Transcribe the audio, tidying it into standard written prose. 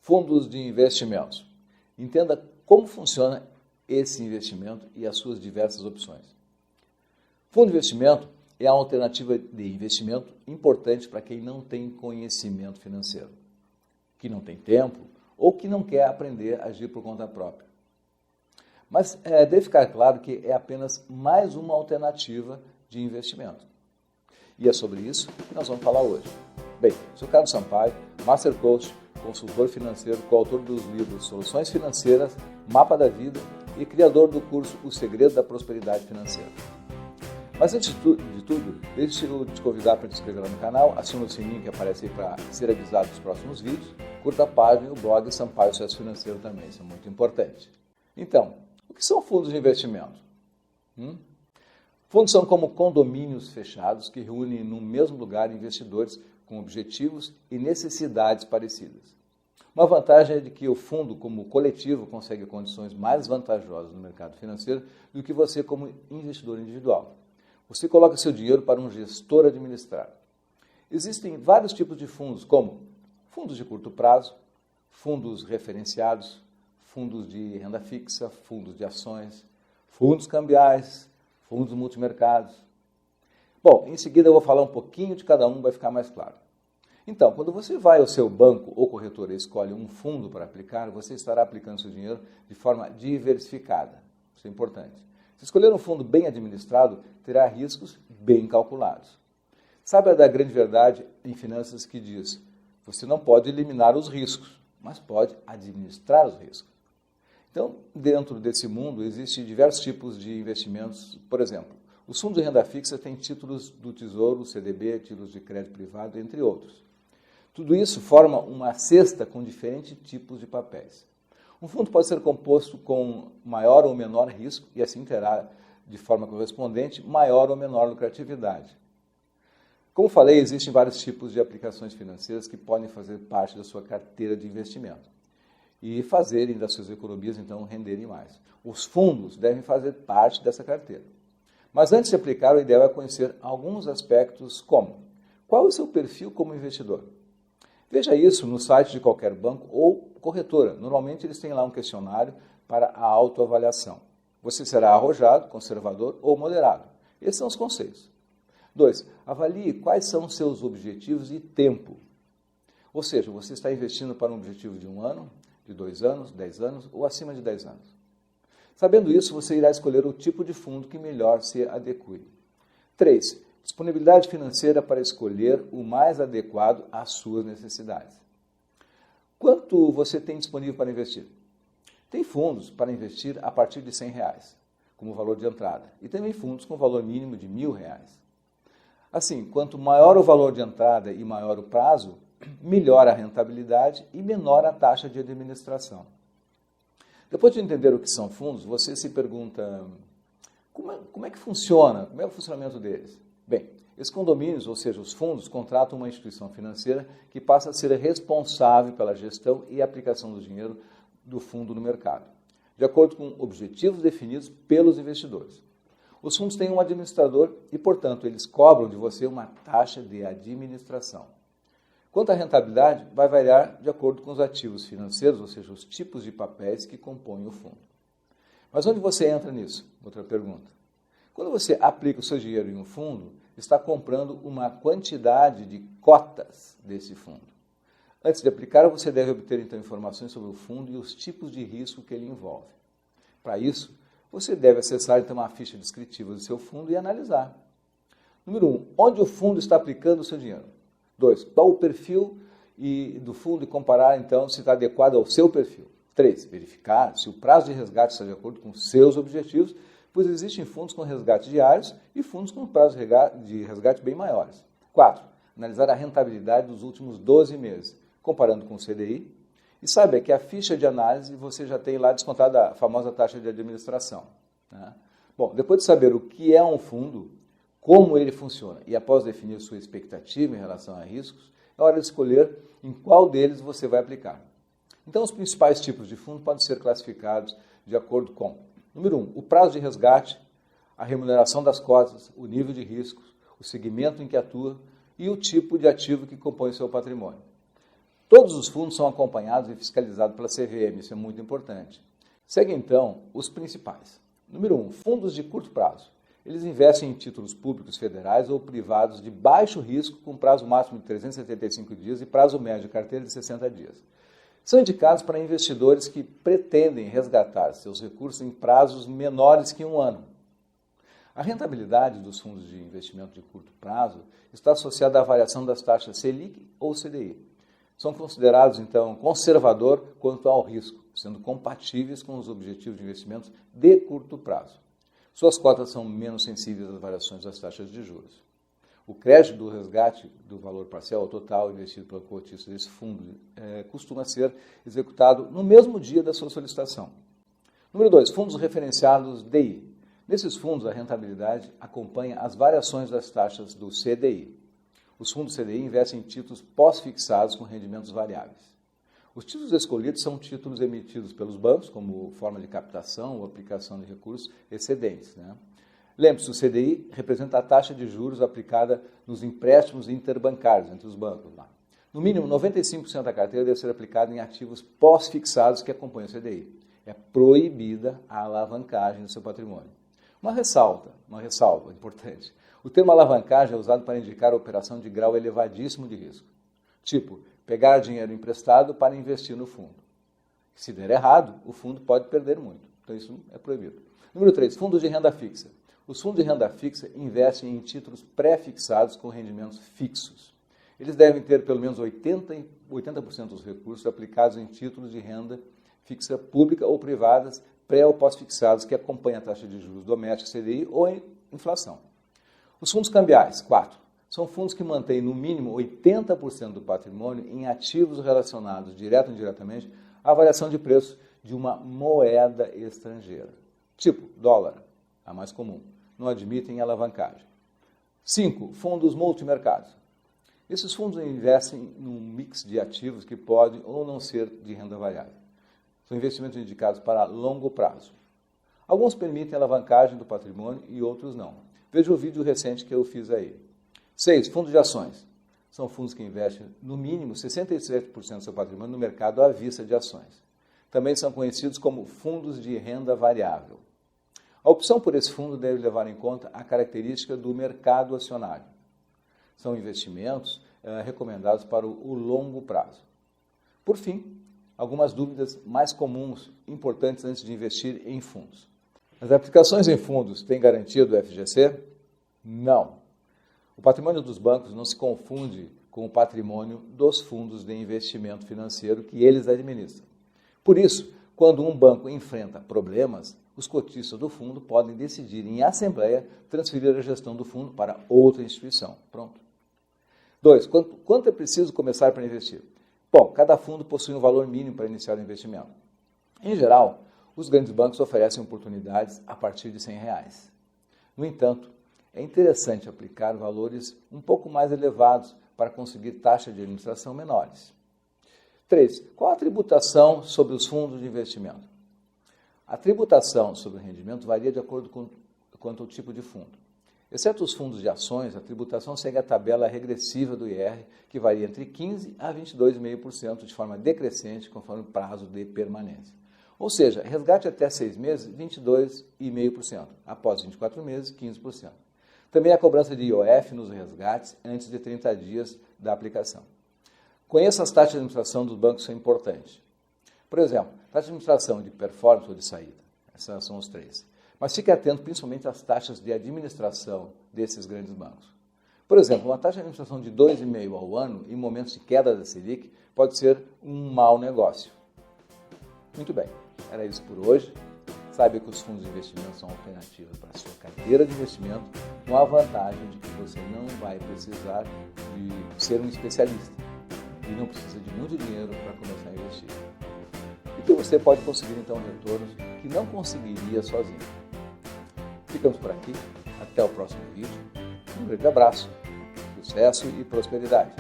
Fundos de investimentos. Entenda como funciona esse investimento e as suas diversas opções. Fundo de investimento é a alternativa de investimento importante para quem não tem conhecimento financeiro, que não tem tempo ou que não quer aprender a agir por conta própria. Mas deve ficar claro que é apenas mais uma alternativa de investimento. E é sobre isso que nós vamos falar hoje. Bem, sou Carlos Sampaio, Master Coach, consultor financeiro, coautor dos livros Soluções Financeiras, Mapa da Vida e criador do curso O Segredo da Prosperidade Financeira. Mas antes de tudo, deixe eu te convidar para te inscrever lá no canal, acione o sininho que aparece aí para ser avisado dos próximos vídeos, curta a página e o blog Sampaio Sucesso Financeiro também, isso é muito importante. Então, o que são fundos de investimento? Fundos são como condomínios fechados que reúnem no mesmo lugar investidores com objetivos e necessidades parecidas. Uma vantagem é de que o fundo, como coletivo, consegue condições mais vantajosas no mercado financeiro do que você como investidor individual. Você coloca seu dinheiro para um gestor administrar. Existem vários tipos de fundos, como fundos de curto prazo, fundos referenciados, fundos de renda fixa, fundos de ações, fundos cambiais, fundos multimercados. Bom, em seguida eu vou falar um pouquinho de cada um, vai ficar mais claro. Então, quando você vai ao seu banco ou corretora e escolhe um fundo para aplicar, você estará aplicando seu dinheiro de forma diversificada. Isso é importante. Se escolher um fundo bem administrado, terá riscos bem calculados. Sabe a da grande verdade em finanças que diz, você não pode eliminar os riscos, mas pode administrar os riscos. Então, dentro desse mundo, existem diversos tipos de investimentos. Por exemplo, os fundos de renda fixa têm títulos do Tesouro, CDB, títulos de crédito privado, entre outros. Tudo isso forma uma cesta com diferentes tipos de papéis. Um fundo pode ser composto com maior ou menor risco e assim terá, de forma correspondente, maior ou menor lucratividade. Como falei, existem vários tipos de aplicações financeiras que podem fazer parte da sua carteira de investimento e fazerem das suas economias, então, renderem mais. Os fundos devem fazer parte dessa carteira. Mas antes de aplicar, o ideal é conhecer alguns aspectos como: qual é o seu perfil como investidor? Veja isso no site de qualquer banco ou corretora. Normalmente eles têm lá um questionário para a autoavaliação. Você será arrojado, conservador ou moderado. Esses são os conceitos. 2. Avalie quais são os seus objetivos e tempo. Ou seja, você está investindo para um objetivo de 1 ano, de 2 anos, 10 anos ou acima de 10 anos. Sabendo isso, você irá escolher o tipo de fundo que melhor se adeque. 3. Disponibilidade financeira para escolher o mais adequado às suas necessidades. Quanto você tem disponível para investir? Tem fundos para investir a partir de R$100, como valor de entrada, e também fundos com valor mínimo de R$1.000. Assim, quanto maior o valor de entrada e maior o prazo, melhor a rentabilidade e menor a taxa de administração. Depois de entender o que são fundos, você se pergunta, como é que funciona? Como é o funcionamento deles? Bem, esses condomínios, ou seja, os fundos, contratam uma instituição financeira que passa a ser responsável pela gestão e aplicação do dinheiro do fundo no mercado, de acordo com objetivos definidos pelos investidores. Os fundos têm um administrador e, portanto, eles cobram de você uma taxa de administração. Quanto à rentabilidade, vai variar de acordo com os ativos financeiros, ou seja, os tipos de papéis que compõem o fundo. Mas onde você entra nisso? Outra pergunta. Quando você aplica o seu dinheiro em um fundo, está comprando uma quantidade de cotas desse fundo. Antes de aplicar, você deve obter, então, informações sobre o fundo e os tipos de risco que ele envolve. Para isso, você deve acessar, então, a ficha descritiva do seu fundo e analisar. Número 1. Onde o fundo está aplicando o seu dinheiro? 2. Qual o perfil do fundo e comparar, então, se está adequado ao seu perfil. 3. Verificar se o prazo de resgate está de acordo com seus objetivos, pois existem fundos com resgate diários e fundos com prazos de resgate bem maiores. 4. Analisar a rentabilidade dos últimos 12 meses, comparando com o CDI. E saiba que a ficha de análise você já tem lá descontada a famosa taxa de administração. Né? Bom, depois de saber o que é um fundo, como ele funciona e após definir sua expectativa em relação a riscos, é hora de escolher em qual deles você vai aplicar. Então, os principais tipos de fundo podem ser classificados de acordo com: número 1, o prazo de resgate, a remuneração das cotas, o nível de riscos, o segmento em que atua e o tipo de ativo que compõe seu patrimônio. Todos os fundos são acompanhados e fiscalizados pela CVM, isso é muito importante. Segue então os principais. Número 1, fundos de curto prazo. Eles investem em títulos públicos federais ou privados de baixo risco com prazo máximo de 375 dias e prazo médio de carteira de 60 dias. São indicados para investidores que pretendem resgatar seus recursos em prazos menores que um ano. A rentabilidade dos fundos de investimento de curto prazo está associada à variação das taxas Selic ou CDI. São considerados, então, conservador quanto ao risco, sendo compatíveis com os objetivos de investimentos de curto prazo. Suas cotas são menos sensíveis às variações das taxas de juros. O crédito do resgate do valor parcial ou total investido pelo cotista desse fundo costuma ser executado no mesmo dia da sua solicitação. Número 2, fundos referenciados DI. Nesses fundos, a rentabilidade acompanha as variações das taxas do CDI. Os fundos CDI investem em títulos pós-fixados com rendimentos variáveis. Os títulos escolhidos são títulos emitidos pelos bancos, como forma de captação ou aplicação de recursos excedentes. Lembre-se, o CDI representa a taxa de juros aplicada nos empréstimos interbancários entre os bancos. No mínimo, 95% da carteira deve ser aplicada em ativos pós-fixados que acompanham o CDI. É proibida a alavancagem do seu patrimônio. Uma ressalva importante. O termo alavancagem é usado para indicar a operação de grau elevadíssimo de risco. Tipo, pegar dinheiro emprestado para investir no fundo. Se der errado, o fundo pode perder muito. Então isso é proibido. Número 3, fundos de renda fixa. Os fundos de renda fixa investem em títulos pré-fixados com rendimentos fixos. Eles devem ter pelo menos 80% dos recursos aplicados em títulos de renda fixa pública ou privadas pré- ou pós-fixados que acompanham a taxa de juros doméstica CDI ou a inflação. Os fundos cambiais, 4. São fundos que mantêm no mínimo 80% do patrimônio em ativos relacionados, direto ou indiretamente, à variação de preço de uma moeda estrangeira. Tipo, dólar, a mais comum. Não admitem alavancagem. 5. Fundos multimercados. Esses fundos investem num mix de ativos que podem ou não ser de renda variável. São investimentos indicados para longo prazo. Alguns permitem alavancagem do patrimônio e outros não. Veja o vídeo recente que eu fiz aí. 6. Fundos de ações. São fundos que investem, no mínimo, 67% do seu patrimônio no mercado à vista de ações. Também são conhecidos como fundos de renda variável. A opção por esse fundo deve levar em conta a característica do mercado acionário. São investimentos recomendados para o longo prazo. Por fim, algumas dúvidas mais comuns, importantes antes de investir em fundos. As aplicações em fundos têm garantia do FGC? Não. O patrimônio dos bancos não se confunde com o patrimônio dos fundos de investimento financeiro que eles administram. Por isso, quando um banco enfrenta problemas, os cotistas do fundo podem decidir em assembleia transferir a gestão do fundo para outra instituição. Pronto. 2. Quanto é preciso começar para investir? Bom, cada fundo possui um valor mínimo para iniciar o investimento. Em geral, os grandes bancos oferecem oportunidades a partir de R$100. No entanto, é interessante aplicar valores um pouco mais elevados para conseguir taxas de administração menores. 3. Qual a tributação sobre os fundos de investimento? A tributação sobre o rendimento varia de acordo com o tipo de fundo. Exceto os fundos de ações, a tributação segue a tabela regressiva do IR, que varia entre 15% a 22,5% de forma decrescente conforme o prazo de permanência. Ou seja, resgate até 6 meses, 22,5%. Após 24 meses, 15%. Também a cobrança de IOF nos resgates antes de 30 dias da aplicação. Conheça as taxas de administração dos bancos, são importantes. Por exemplo, taxa de administração de performance ou de saída. Essas são os 3. Mas fique atento principalmente às taxas de administração desses grandes bancos. Por exemplo, uma taxa de administração de 2,5% ao ano, em momentos de queda da Selic, pode ser um mau negócio. Muito bem, era isso por hoje. Saiba que os fundos de investimento são alternativas para a sua carteira de investimento, com a vantagem de que você não vai precisar de ser um especialista e não precisa de muito dinheiro para começar a investir. E que você pode conseguir, então, retornos que não conseguiria sozinho. Ficamos por aqui. Até o próximo vídeo. Um grande abraço, sucesso e prosperidade.